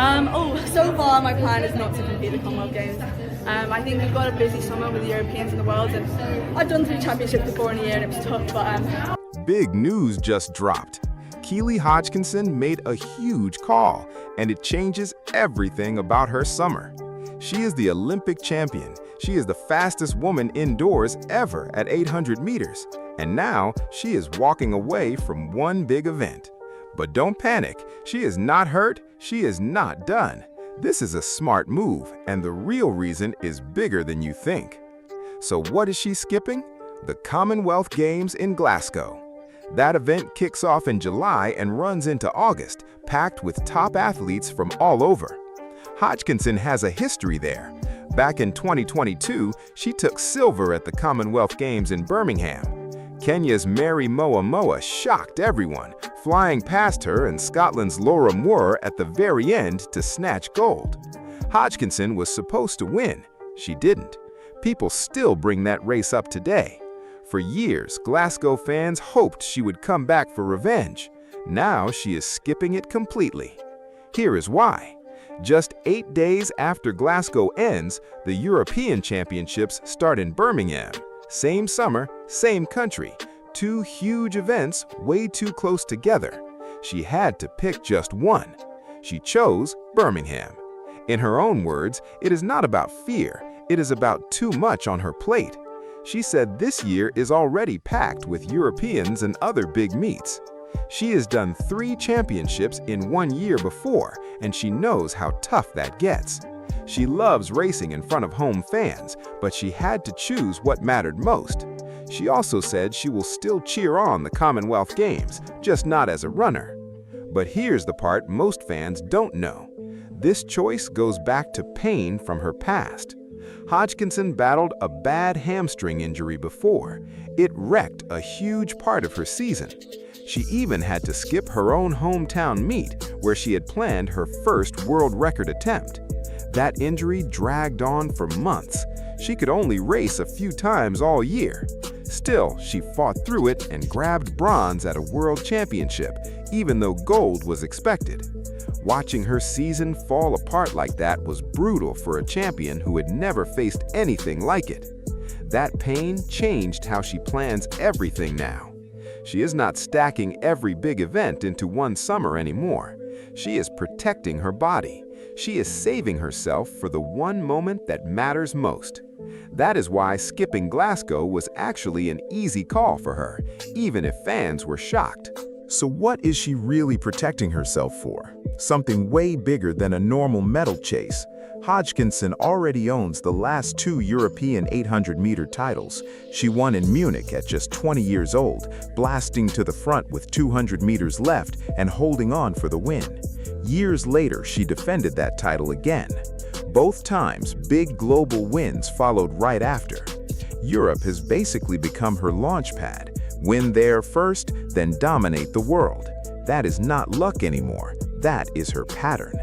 So far my plan is not to compete at the Commonwealth Games. I think we've got a busy summer with the Europeans and the Worlds, and I've done 3 championships before in a year and it was tough, but Big news just dropped. Keely Hodgkinson made a huge call, and it changes everything about her summer. She is the Olympic champion. She is the fastest woman indoors ever at 800 meters, and now she is walking away from one big event. But don't panic, she is not hurt, she is not done. This is a smart move, and the real reason is bigger than you think. So what is she skipping? The Commonwealth Games in Glasgow. That event kicks off in July and runs into August, packed with top athletes from all over. Hodgkinson has a history there. Back in 2022, she took silver at the Commonwealth Games in Birmingham. Kenya's Mary Moa Moa shocked everyone, flying past her and Scotland's Laura Moore at the very end to snatch gold. Hodgkinson was supposed to win. She didn't. People still bring that race up today. For years, Glasgow fans hoped she would come back for revenge. Now she is skipping it completely. Here is why. Just 8 days after Glasgow ends, the European Championships start in Birmingham. Same summer, same country. 2 huge events way too close together. She had to pick just one. She chose Birmingham. In her own words, it is not about fear, it is about too much on her plate. She said this year is already packed with Europeans and other big meets. She has done 3 championships in 1 year before, and she knows how tough that gets. She loves racing in front of home fans, but she had to choose what mattered most. She also said she will still cheer on the Commonwealth Games, just not as a runner. But here's the part most fans don't know. This choice goes back to pain from her past. Hodgkinson battled a bad hamstring injury before. It wrecked a huge part of her season. She even had to skip her own hometown meet, where she had planned her first world record attempt. That injury dragged on for months. She could only race a few times all year. Still, she fought through it and grabbed bronze at a world championship, even though gold was expected. Watching her season fall apart like that was brutal for a champion who had never faced anything like it. That pain changed how she plans everything now. She is not stacking every big event into one summer anymore. She is protecting her body. She is saving herself for the one moment that matters most. That is why skipping Glasgow was actually an easy call for her, even if fans were shocked. So what is she really protecting herself for? Something way bigger than a normal medal chase. Hodgkinson already owns the last 2 European 800-meter titles. She won in Munich at just 20 years old, blasting to the front with 200 meters left and holding on for the win. Years later, she defended that title again. Both times, big global wins followed right after. Europe has basically become her launch pad. Win there first, then dominate the world. That is not luck anymore. That is her pattern.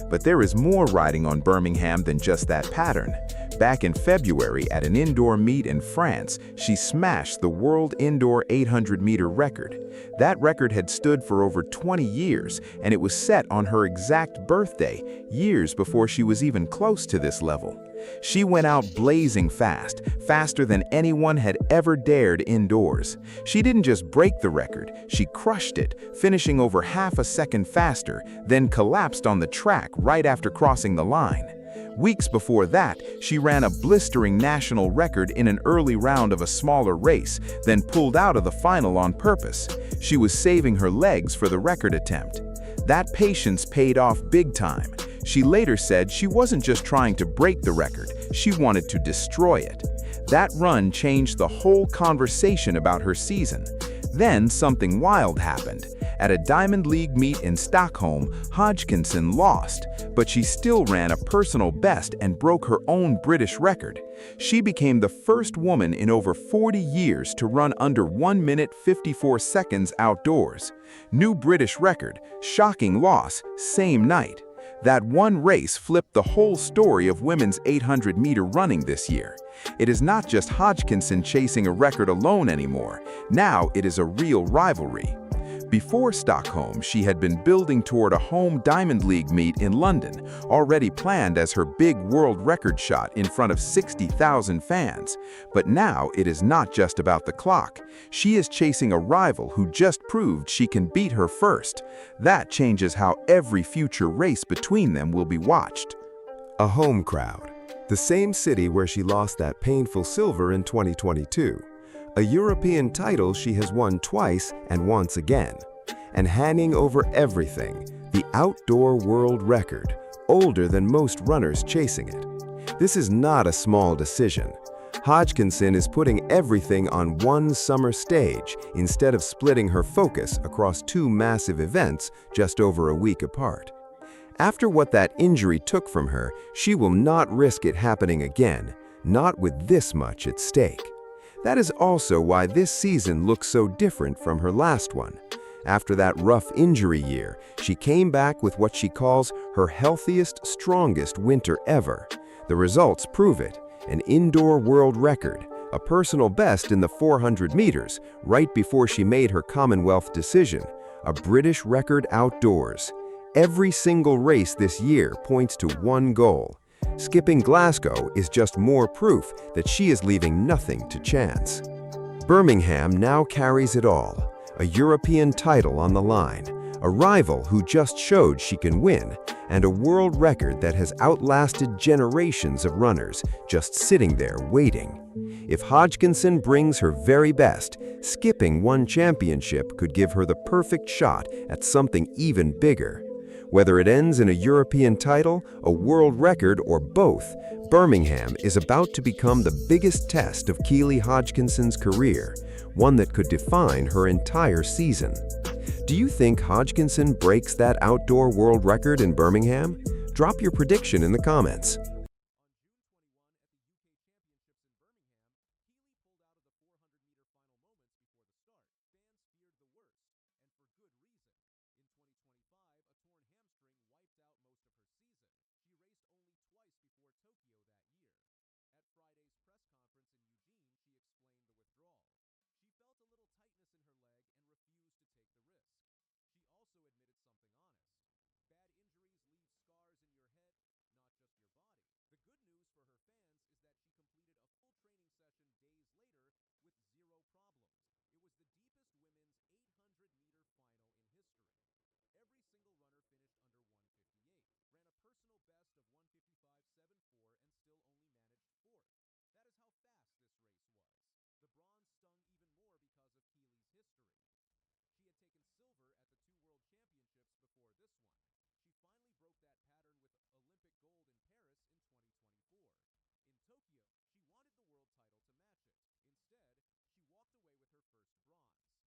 But there is more riding on Birmingham than just that pattern. Back in February at an indoor meet in France, she smashed the world indoor 800-meter record. That record had stood for over 20 years, and it was set on her exact birthday, years before she was even close to this level. She went out blazing fast, faster than anyone had ever dared indoors. She didn't just break the record, she crushed it, finishing over half a second faster, then collapsed on the track right after crossing the line. Weeks before that, she ran a blistering national record in an early round of a smaller race, then pulled out of the final on purpose. She was saving her legs for the record attempt. That patience paid off big time. She later said she wasn't just trying to break the record, she wanted to destroy it. That run changed the whole conversation about her season. Then something wild happened. At a Diamond League meet in Stockholm, Hodgkinson lost, but she still ran a personal best and broke her own British record. She became the first woman in over 40 years to run under 1 minute 54 seconds outdoors. New British record, shocking loss, same night. That one race flipped the whole story of women's 800-meter running this year. It is not just Hodgkinson chasing a record alone anymore. Now it is a real rivalry. Before Stockholm, she had been building toward a home Diamond League meet in London, already planned as her big world record shot in front of 60,000 fans. But now it is not just about the clock. She is chasing a rival who just proved she can beat her first. That changes how every future race between them will be watched. A home crowd. The same city where she lost that painful silver in 2022. A European title she has won twice and once again. And hanging over everything, the outdoor world record, older than most runners chasing it. This is not a small decision. Hodgkinson is putting everything on one summer stage instead of splitting her focus across two massive events just over a week apart. After what that injury took from her, she will not risk it happening again, not with this much at stake. That is also why this season looks so different from her last one. After that rough injury year, she came back with what she calls her healthiest, strongest winter ever. The results prove it. An indoor world record, a personal best in the 400 meters, right before she made her Commonwealth decision, a British record outdoors. Every single race this year points to one goal. Skipping Glasgow is just more proof that she is leaving nothing to chance. Birmingham now carries it all. A European title on the line, a rival who just showed she can win, and a world record that has outlasted generations of runners just sitting there waiting. If Hodgkinson brings her very best, skipping one championship could give her the perfect shot at something even bigger. Whether it ends in a European title, a world record, or both, Birmingham is about to become the biggest test of Keely Hodgkinson's career, one that could define her entire season. Do you think Hodgkinson breaks that outdoor world record in Birmingham? Drop your prediction in the comments.